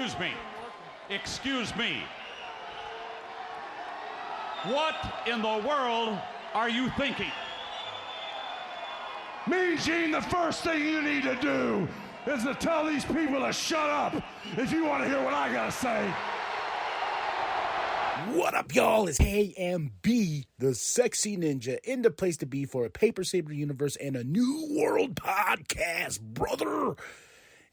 Excuse me. Excuse me. What in the world are you thinking? Mean Gene, the first thing you need to do is to tell these people to shut up if you want to hear what I gotta say. What up, y'all? It's KMB, the sexy ninja, in the place to be for a Paper Saber universe and a new world podcast, brother.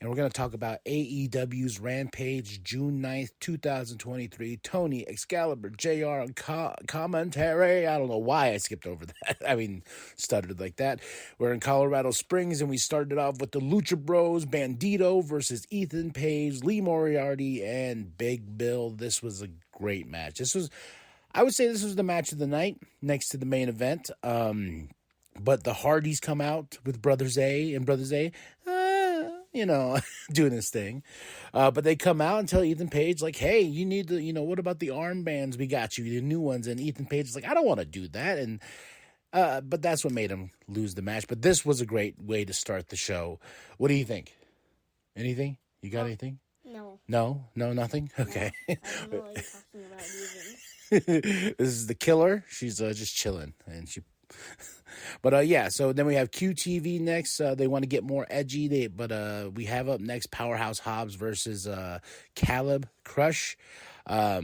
And we're going to talk about AEW's Rampage, June 9th, 2023. Tony, Excalibur, JR, and commentary. I don't know why I skipped over that. Stuttered like that. We're in Colorado Springs, and we started off with the Lucha Bros, Bandito versus Ethan Page, Lee Moriarty, and Big Bill. This was a great match. I would say this was the match of the night, next to the main event. But the Hardys come out with Brothers A, and Brothers A, doing this thing. But they come out and tell Ethan Page, like, hey, you need to, what about the armbands? We got you, the new ones. And Ethan Page is like, I don't want to do that. And but that's what made him lose the match. But this was a great way to start the show. What do you think? Anything? You got anything? No. No, nothing? Okay. No, I don't know what you're talking about even. This is the killer. She's just chilling. And she... But so then we have QTV next. They want to get more edgy. But we have up next Powerhouse Hobbs versus Caleb Crush. Or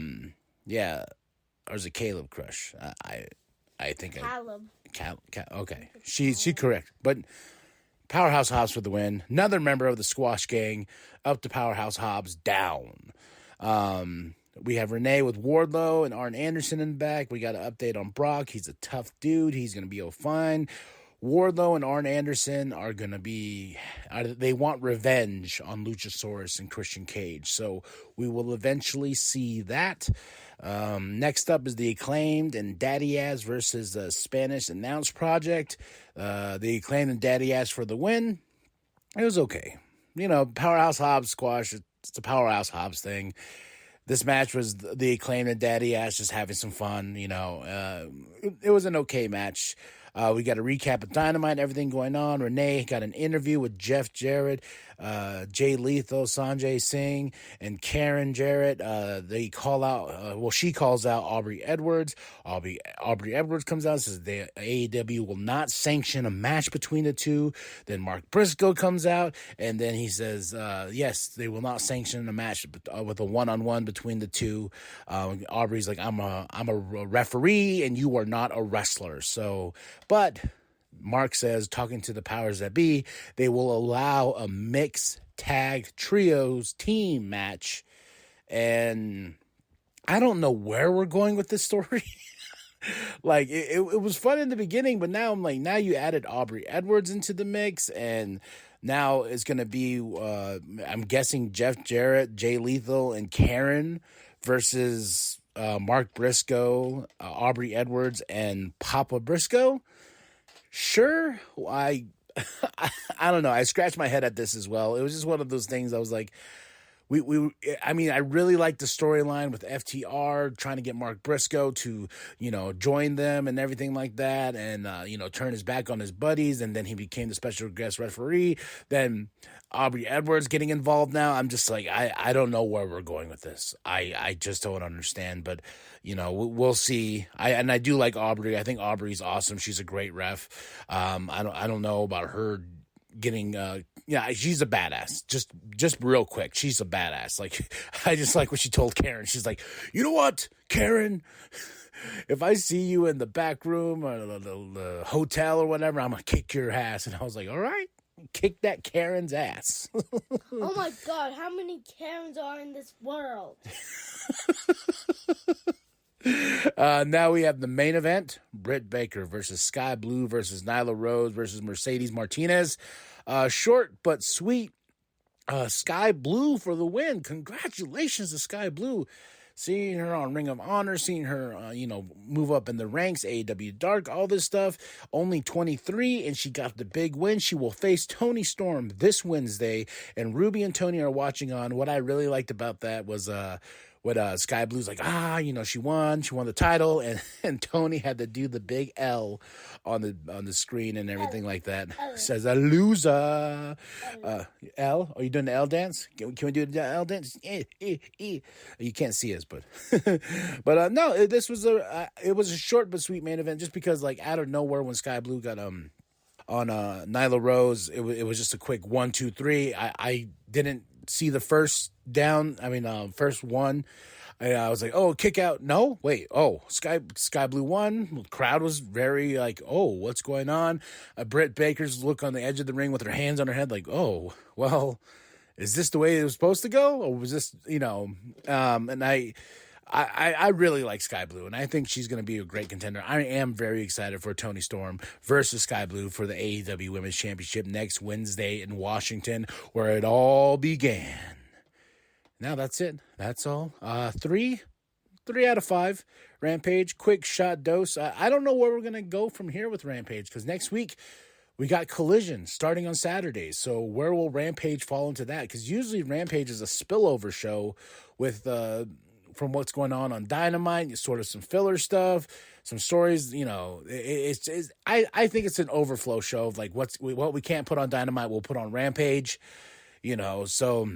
is it Caleb Crush? I think Caleb. Okay, she correct. But Powerhouse Hobbs for the win. Another member of the Squash Gang up to Powerhouse Hobbs down. We have Renee with Wardlow and Arn Anderson in the back. We got an update on Brock. He's a tough dude. He's going to be fine. Wardlow and Arn Anderson are going to be... they want revenge on Luchasaurus and Christian Cage. So we will eventually see that. Next up is the Acclaimed and Daddy Ass versus the Spanish Announce Project. The Acclaimed and Daddy Ass for the win. It was okay. Powerhouse Hobbs squash. It's a Powerhouse Hobbs thing. This match was the Acclaimed and Daddy Ass just having some fun, It was an okay match. We got a recap of Dynamite, everything going on. Renee got an interview with Jeff Jarrett, Jay Lethal, Sanjay Singh, and Karen Jarrett. They call out, she calls out Aubrey Edwards. Aubrey Edwards comes out and says the AEW will not sanction a match between the two. Then Mark Briscoe comes out, and then he says, yes, they will not sanction a match with a one-on-one between the two. Aubrey's like, I'm a referee, and you are not a wrestler. But Mark says, talking to the powers that be, they will allow a mixed tag trios team match. And I don't know where we're going with this story. Like, it was fun in the beginning, but now I'm like, now you added Aubrey Edwards into the mix, and now it's going to be, I'm guessing Jeff Jarrett, Jay Lethal, and Karen versus Mark Briscoe, Aubrey Edwards, and Papa Briscoe. Sure, I don't know. I scratched my head at this as well. It was just one of those things. I was like, I really like the storyline with FTR trying to get Mark Briscoe to, join them and everything like that, and turn his back on his buddies, and then he became the special guest referee. Then Aubrey Edwards getting involved now. I'm just like, I don't know where we're going with this. I just don't understand, but we'll see. I do like Aubrey. I think Aubrey's awesome. She's a great ref. I don't know about her getting she's a badass. Just real quick, she's a badass. Like, I just like what she told Karen. She's like, you know what, Karen, if I see you in the back room or the hotel or whatever, I'm gonna kick your ass. And I was like, all right, kick that Karen's ass. Oh my God, how many Karens are in this world? Now we have the main event: Britt Baker versus Sky Blue versus Nyla Rose versus Mercedes Martinez. Short but sweet. Sky Blue for the win. Congratulations to Sky Blue. Seeing her on Ring of Honor, seeing her, move up in the ranks, AEW Dark, all this stuff. Only 23, and she got the big win. She will face Toni Storm this Wednesday, and Ruby and Tony are watching on. What I really liked about that was Sky Blue's like, she won the title, and Tony had to do the big L on the screen and everything like that. Says a loser. L. Are you doing the L dance? Can we do the L dance? You can't see us, but no. This was it was a short but sweet main event, just because like out of nowhere when Sky Blue got on Nyla Rose, it was just a quick 1, 2, 3. I didn't see the first down. First one. I was like, oh, kick out. No, wait. Oh, Sky Blue won. The crowd was very like, oh, what's going on? Britt Baker's look on the edge of the ring with her hands on her head, like, oh, well, is this the way it was supposed to go, or was this, And I really like Sky Blue, and I think she's going to be a great contender. I am very excited for Toni Storm versus Sky Blue for the AEW Women's Championship next Wednesday in Washington, where it all began. Now that's it. That's all. 3 out of 5. Rampage, quick shot dose. I don't know where we're going to go from here with Rampage, because next week we got Collision starting on Saturdays. So where will Rampage fall into that? Because usually Rampage is a spillover show with from what's going on Dynamite, sort of some filler stuff, some stories. I think it's an overflow show of like what we can't put on Dynamite, we'll put on Rampage. So.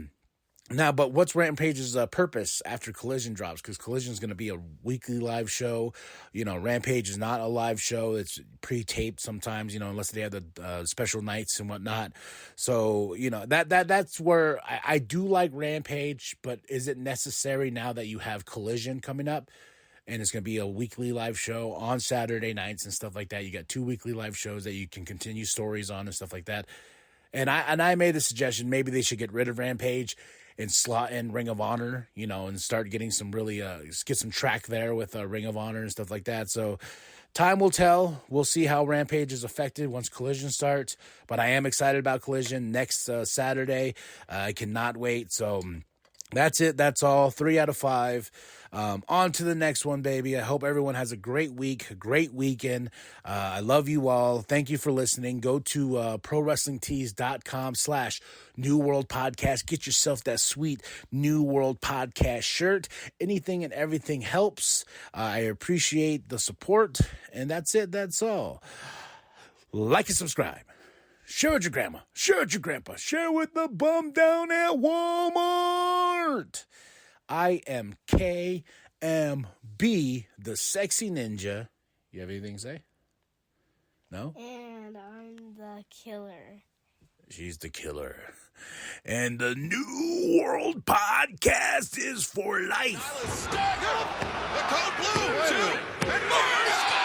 Now, but what's Rampage's purpose after Collision drops? Because Collision is going to be a weekly live show. Rampage is not a live show. It's pre-taped sometimes, unless they have the special nights and whatnot. So, that's where I do like Rampage, but is it necessary now that you have Collision coming up? And it's going to be a weekly live show on Saturday nights and stuff like that. You got 2 weekly live shows that you can continue stories on and stuff like that. And I made a suggestion, maybe they should get rid of Rampage and slot in Ring of Honor, and start getting some really, get some track there with Ring of Honor and stuff like that. So time will tell. We'll see how Rampage is affected once Collision starts. But I am excited about Collision next Saturday. I cannot wait. So that's it. That's all. 3 out of 5. On to the next one, baby. I hope everyone has a great week, a great weekend. I love you all. Thank you for listening. Go to ProWrestlingTees.com/New World Podcast. Get yourself that sweet New World Podcast shirt. Anything and everything helps. I appreciate the support. And that's it. That's all. Like and subscribe. Share with your grandma. Share with your grandpa. Share with the bum down at Walmart. I am KMB, the sexy ninja. You have anything to say? No? And I'm the killer. She's the killer. And the New World Podcast is for life. The code blue, 2, and more.